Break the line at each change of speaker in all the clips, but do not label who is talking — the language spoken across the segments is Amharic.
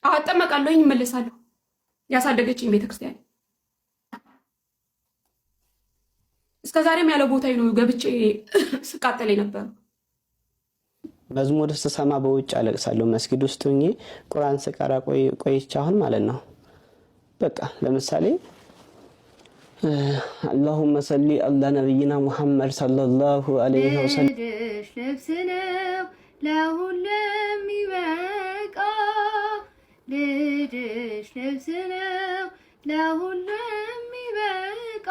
አጠመቃለሁ እመለሳለሁ። ያሳደገችኝ ቤተክርስቲያን እስከዛሬም ያለ ቦታዬ ነው ገብቼ ስቃጠል ነበር።
መዝሙር ስሰማ በውጭ አለቅሳለሁ። መስጊድ ውስጥ ሆኜ ቁርአን ስቀራ ቆይቼ አሁን ማለት ነው። በቃ ለምሳሌ اللهم صل على نبينا محمد صلى الله عليه وسلم
ልብስ ነው ለሁሉም ይበቃ ልጅሽ ልብስ ነው ለሁሉም ይበቃ።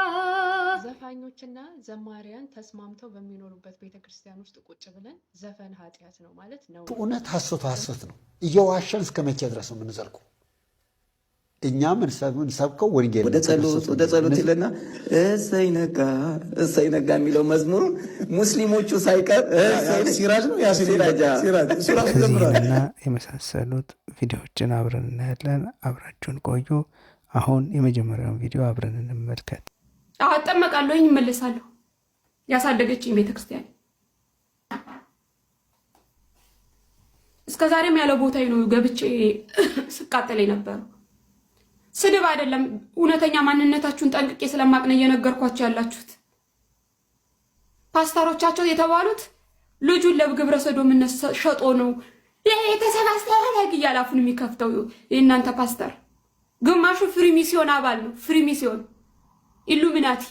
ዘፋኞችና ዘማሪያን ተስማምተው በሚኖሩበት ቤተክርስቲያን ውስጥ ቁጭ ብለን ዘፈን ኃጢያት ነው ማለት ነው።
እውነት ሐሰት ነው። እየዋሸን እስከ መቼ ድረስ ነው የምንዘልቀው? እኛ ምን ሰብከው ወንጌል
ወደ ጸሎት ይለና እሰይ ነጋ የሚለው መዝሙሩ ሙስሊሞቹ ሳይቀር ሲራጅ ነው
እና የመሳሰሉት ቪዲዮዎችን አብረን እናያለን። አብራችሁን ቆዩ። አሁን የመጀመሪያውን ቪዲዮ አብረን እንመልከት።
አጠመቃለሁ እመለሳለሁ። ያሳደገችኝ ቤተክርስቲያን እስከዛሬም ያለ ቦታዬ ነው ገብቼ ስቃጠል ነበር። ስድብ አይደለም፣ እውነተኛ ማንነታችሁን ጠንቅቄ ስለማቅነ እየነገርኳችሁ ያላችሁት። ፓስተሮቻቸው የተባሉት ልጁን ለግብረ ሰዶምነት ሸጦ ነው የተሰባሰበ ያላፉን የሚከፍተው የእናንተ ፓስተር። ግማሹ ፍሪ ሚስዮን አባል ነው። ፍሪ ሚስዮን ኢሉሚናቲ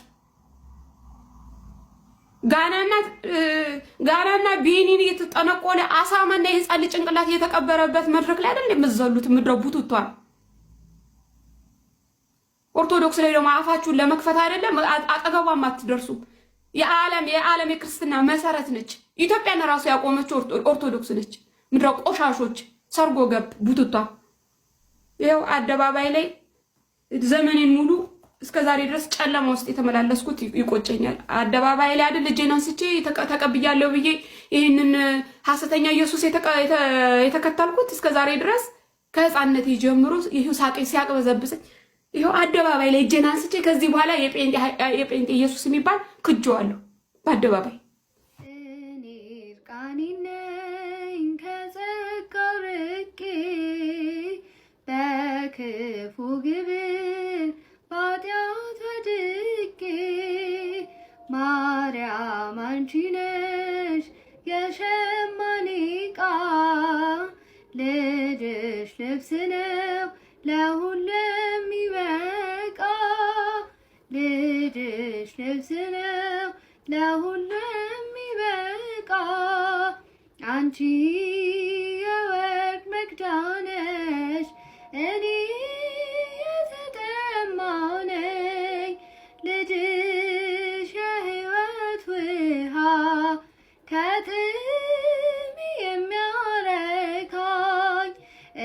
ጋናና ቢኒን የተጠነቆለ አሳማና የህፃን ጭንቅላት የተቀበረበት መድረክ ላይ አይደል የምትዘሉት? ምድረቡት ወጥቷል። ኦርቶዶክስ ላይ ደግሞ አፋችሁን ለመክፈት አይደለም አጠገቧም አትደርሱም። የዓለም የክርስትና መሰረት ነች። ኢትዮጵያን ራሱ ያቆመችው ኦርቶዶክስ ነች። ምድረ ቆሻሾች፣ ሰርጎ ገብ ቡትቷ ይኸው አደባባይ ላይ ዘመኔን ሙሉ እስከዛሬ ድረስ ጨለማ ውስጥ የተመላለስኩት ይቆጨኛል። አደባባይ ላይ አይደል እጄን አንስቼ ተቀብያለሁ ብዬ ይህንን ሐሰተኛ ኢየሱስ የተከተልኩት እስከዛሬ ድረስ ከህፃንነቴ ጀምሮ ይሄው ሳቄ ሲያቅበዘብሰኝ ይሄው አደባባይ ላይ እጄን አንስቼ ከዚህ በኋላ የጴንጤ ኢየሱስ የሚባል ክጄዋለሁ በአደባባይ።
እኔ እርቃኔ ነኝ ከጸጋው ርቄ በክፉ ግብር በኃጢአት ወድቄ ማርያም አንቺ ነሽ የሸማኔ ዕቃ ልጅሽ ልብስ ነው ለሁሉም ይበቃ ልጅሽ ልብስ ነው ለሁሉም ይበቃ። አንቺ የወርቅ መቅጃ ነሽ እኔ የተጠማሁ ነኝ ልጅሽ የሕይወት ውሃ ከጥሜ የሚያረካኝ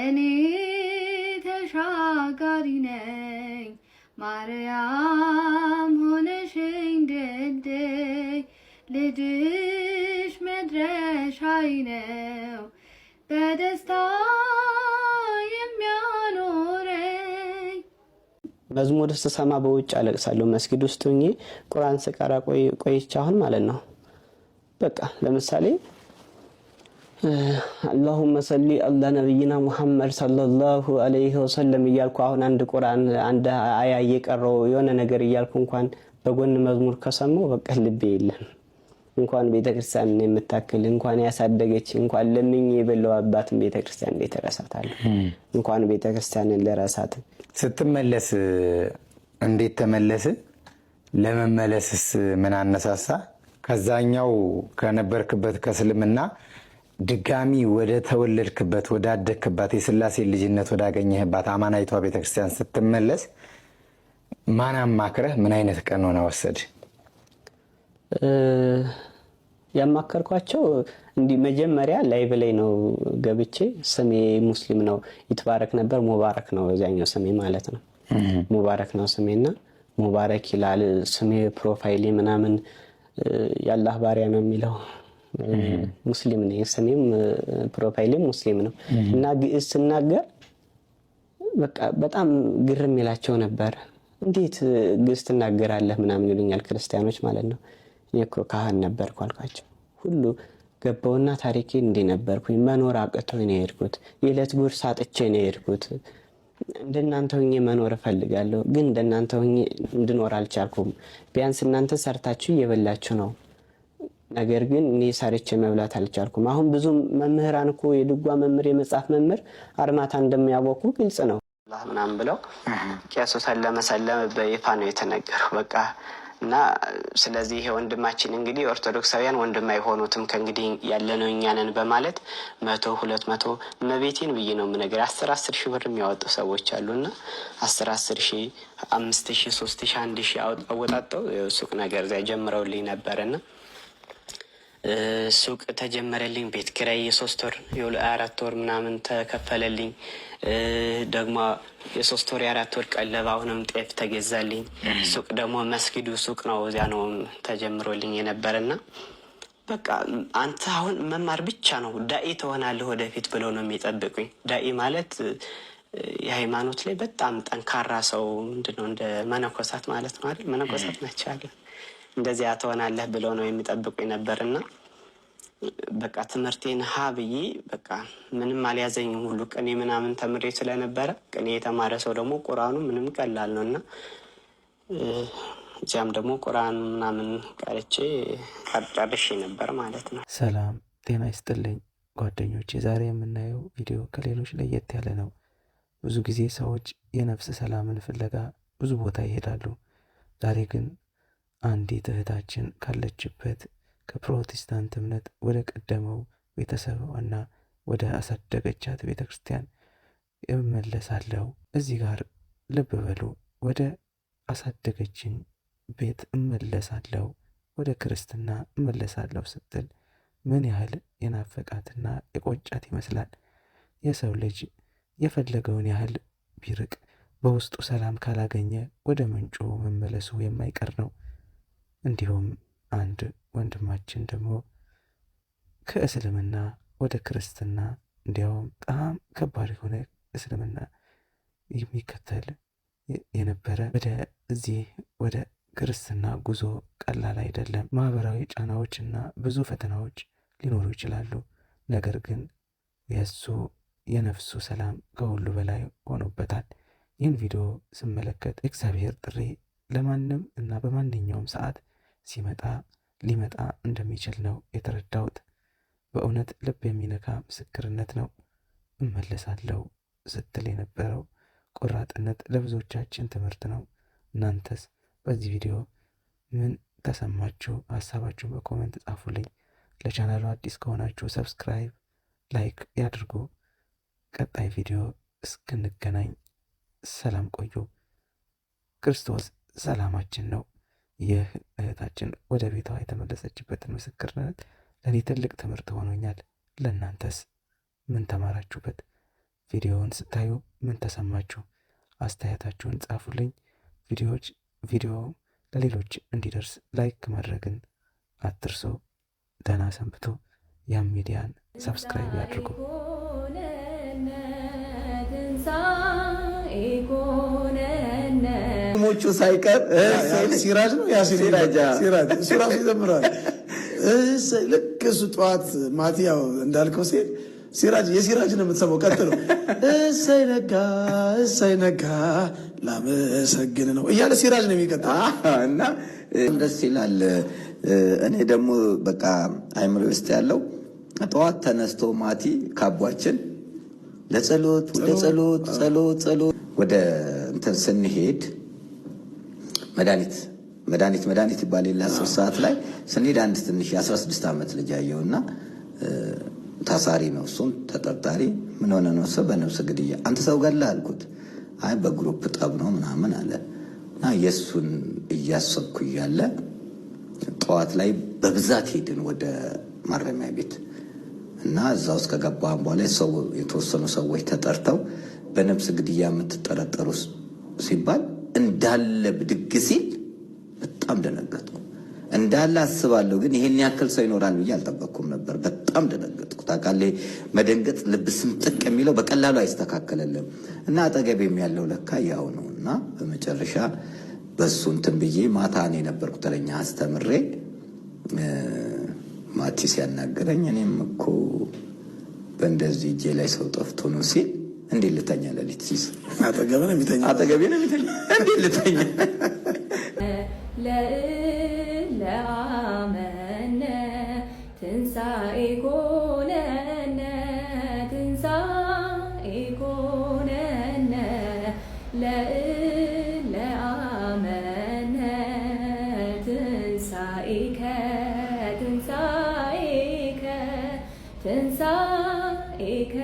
እኔ ተሻጋሪ ነኝ ማርያም ሆነሽኝ ድልድይ ልጅሽ መድረሻዬ ነው በደስታ የሚያኖረኝ።
መዝሙር ስሰማ በውጭ አለቅሳለሁ። መስጊድ ውስጥ ሆኜ ቁርአን ስቀራ ቆይቼ አሁን ማለት ነው። በቃ ለምሳሌ اللهم صل على نبينا محمد صلى الله عليه وسلم እያልኩ አሁን አንድ ቁርአን አንድ አያ እየቀረው የሆነ ነገር እያልኩ እንኳን በጎን መዝሙር ከሰማው በቃ ልቤ የለም። እንኳን ቤተክርስቲያን የምታክል እንኳን ያሳደገች እንኳን ለምኝ የበለው አባትን ቤተክርስቲያን እንዴት እረሳታለሁ? እንኳን ቤተክርስቲያንን ለራሳት
ስትመለስ እንዴት ተመለስ? ለመመለስስ ምን አነሳሳ? ከዛኛው ከነበርክበት ከእስልምና ድጋሚ ወደ ተወለድክበት ወደ አደግክበት የሥላሴ ልጅነት ወዳገኘህባት አማናይቷ ቤተክርስቲያን ስትመለስ ማን አማክረህ ምን አይነት ቀኖና ወሰድ?
ያማከርኳቸው እንዲህ መጀመሪያ ላይቭ ላይ ነው ገብቼ ስሜ ሙስሊም ነው ይትባረክ ነበር ሙባረክ ነው እዛኛው ስሜ ማለት ነው። ሙባረክ ነው ስሜና ሙባረክ ይላል ስሜ ፕሮፋይሌ ምናምን ያላህ ባሪያ ነው የሚለው ሙስሊም ነኝ ስሜም ፕሮፋይሌም ሙስሊም ነው እና ግዕዝ ስናገር በቃ በጣም ግርም ይላቸው ነበር። እንዴት ግዕዝ ትናገራለህ ምናምን ይሉኛል ክርስቲያኖች ማለት ነው። እኔ እኮ ካህን ነበርኩ አልኳቸው። ሁሉ ገባውና ታሪኬ እንደነበርኩኝ መኖር አቅቶኝ ነው የሄድኩት። የዕለት ጉርስ አጥቼ ነው የሄድኩት። እንደናንተ ሆኜ መኖር እፈልጋለሁ፣ ግን እንደናንተ ሆኜ እንድኖር አልቻልኩም። ቢያንስ እናንተ ሰርታችሁ እየበላችሁ ነው፣ ነገር ግን እኔ ሰርቼ መብላት አልቻልኩም። አሁን ብዙ መምህራን እኮ የድጓ መምህር የመጽሐፍ መምህር አርማታ እንደሚያወቁ ግልጽ ነው ምናምን ብለው ቄሱ ሰለመ በይፋ ነው የተነገረው በቃ። እና ስለዚህ ይሄ ወንድማችን እንግዲህ ኦርቶዶክሳውያን ወንድም አይሆኑትም ከእንግዲህ ያለነው እኛ ነን በማለት 100 200 እመቤቴን ብዬ ነው የምነግር 10 ሺህ ብር የሚያወጡ ሰዎች አሉና 10 ሺህ 5 ሺህ 3 ሺህ 1 ሺህ አወጣጠው ሱቅ ነገር እዚያ ጀምረውልኝ ነበርና ሱቅ ተጀመረልኝ። ቤት ኪራይ የ3 ወር የ4 ወር ምናምን ተከፈለልኝ። ደግሞ የ3 ወር የ4 ወር ቀለብ አሁንም ጤፍ ተገዛልኝ። ሱቅ ደግሞ መስጊዱ ሱቅ ነው፣ እዚያ ነው ተጀምሮልኝ የነበረና በቃ አንተ አሁን መማር ብቻ ነው ዳኢ ትሆናለህ ወደፊት ብለው ነው የሚጠብቁኝ። ዳኢ ማለት የሃይማኖት ላይ በጣም ጠንካራ ሰው ምንድነው እንደ መነኮሳት ማለት ነው አይደል? መነኮሳት ናቸው አለ እንደዚያ ትሆናለህ ብለው ነው የሚጠብቁኝ ነበርና በቃ ትምህርቴን ሀ ብዬ በቃ ምንም አልያዘኝም። ሁሉ ቅኔ ምናምን ተምሬ ስለነበረ ቅኔ የተማረ ሰው ደግሞ ቁርአኑ ምንም ቀላል ነውና እዚያም ደግሞ ቁርአን ምናምን ቀርቼ ጨርሼ ነበር ማለት ነው።
ሰላም ጤና ይስጥልኝ ጓደኞቼ። ዛሬ የምናየው ቪዲዮ ከሌሎች ለየት ያለ ነው። ብዙ ጊዜ ሰዎች የነፍስ ሰላምን ፍለጋ ብዙ ቦታ ይሄዳሉ። ዛሬ ግን አንዲት እህታችን ካለችበት ከፕሮቴስታንት እምነት ወደ ቀደመው ቤተሰቧና ወደ አሳደገቻት ቤተ ክርስቲያን እመለሳለሁ። እዚህ ጋር ልብ በሉ። ወደ አሳደገችን ቤት እመለሳለሁ፣ ወደ ክርስትና እመለሳለሁ ስትል ምን ያህል የናፈቃትና የቆጫት ይመስላል። የሰው ልጅ የፈለገውን ያህል ቢርቅ በውስጡ ሰላም ካላገኘ ወደ ምንጩ መመለሱ የማይቀር ነው። እንዲሁም አንድ ወንድማችን ደግሞ ከእስልምና ወደ ክርስትና እንዲያውም በጣም ከባድ የሆነ እስልምና የሚከተል የነበረ ወደ ክርስትና ጉዞ ቀላል አይደለም። ማህበራዊ ጫናዎችና ብዙ ፈተናዎች ሊኖሩ ይችላሉ። ነገር ግን የነፍሱ ሰላም ከሁሉ በላይ ሆኖበታል። ይህን ቪዲዮ ስመለከት እግዚአብሔር ጥሪ ለማንም እና በማንኛውም ሰዓት ሊመጣ እንደሚችል ነው የተረዳሁት። በእውነት ልብ የሚነካ ምስክርነት ነው። እመለሳለሁ ስትል የነበረው ቆራጥነት ለብዙዎቻችን ትምህርት ነው። እናንተስ በዚህ ቪዲዮ ምን ተሰማችሁ? ሀሳባችሁን በኮሜንት ጻፉልኝ። ለቻናሉ አዲስ ከሆናችሁ ሰብስክራይብ፣ ላይክ ያድርጉ። ቀጣይ ቪዲዮ እስክንገናኝ ሰላም ቆዩ። ክርስቶስ ሰላማችን ነው። ይህ እህታችን ወደ ቤቷ የተመለሰችበትን ምስክርነት ለእኔ ትልቅ ትምህርት ሆኖኛል። ለእናንተስ ምን ተማራችሁበት? ቪዲዮውን ስታዩ ምን ተሰማችሁ? አስተያየታችሁን ጻፉልኝ። ቪዲዮ ለሌሎች እንዲደርስ ላይክ ማድረግን አትርሱ። ደህና ሰንብቱ። ያም ሚዲያን ሰብስክራይብ ያድርጉ።
ሞቹ ሳይቀር ሲራጅ ነው ሲራጅ እሱ ራሱ ይዘምራል። ልክ እሱ ጠዋት ማቲ ያው እንዳልከው ሲል የሲራጅ ነው የምትሰማው። ቀጥሎ እሰይ ነጋ ላመሰግን ነው እያለ ሲራጅ ነው የሚቀጥለው
እና ደስ ይላል። እኔ ደግሞ በቃ አይምሮ ውስጥ ያለው ጠዋት ተነስቶ ማቲ ካቧችን ለጸሎት ወደ እንትን ስንሄድ መድኃኒት ይባል የለ 10 ሰዓት ላይ ስንሄድ አንድ ትንሽ የ16 ዓመት ልጅ አየውና ታሳሪ ነው፣ እሱም ተጠርጣሪ። ምን ሆነ ነው? ሰው በነፍስ ግድያ። አንተ ሰው ገለህ አልኩት። አይ በግሩፕ ጠብ ነው ምናምን አለ እና የእሱን እያሰብኩ እያለ ጠዋት ላይ በብዛት ሄድን ወደ ማረሚያ ቤት እና እዛ ውስጥ ከገባን በኋላ የተወሰኑ ሰዎች ተጠርተው በነፍስ ግድያ የምትጠረጠሩ ሲባል እንዳለ ብድግ ሲል በጣም ደነገጥኩ። እንዳለ አስባለሁ፣ ግን ይሄን ያክል ሰው ይኖራል ብዬ አልጠበቅኩም ነበር። በጣም ደነገጥኩ። ታውቃለህ፣ መደንገጥ ልብ ስንጥቅ የሚለው በቀላሉ አይስተካከልልም እና አጠገቤም ያለው ለካ ያው ነው እና በመጨረሻ በሱ እንትን ብዬ ማታ እኔ ነበርኩ ተረኛ አስተምሬ ማቲ ሲያናገረኝ እኔም እኮ በእንደዚህ እጄ ላይ ሰው ጠፍቶ ነው ሲል እንዴት ልተኛ ለሊት ሲስ አጠገቤ ነው የሚተኛ እንዴት ልተኛ
ለአመነ ትንሣኤ ኮነነ ትንሣኤ ኮነነ ለአመነ ትንሣኤከ ትንሣኤከ ትንሣኤከ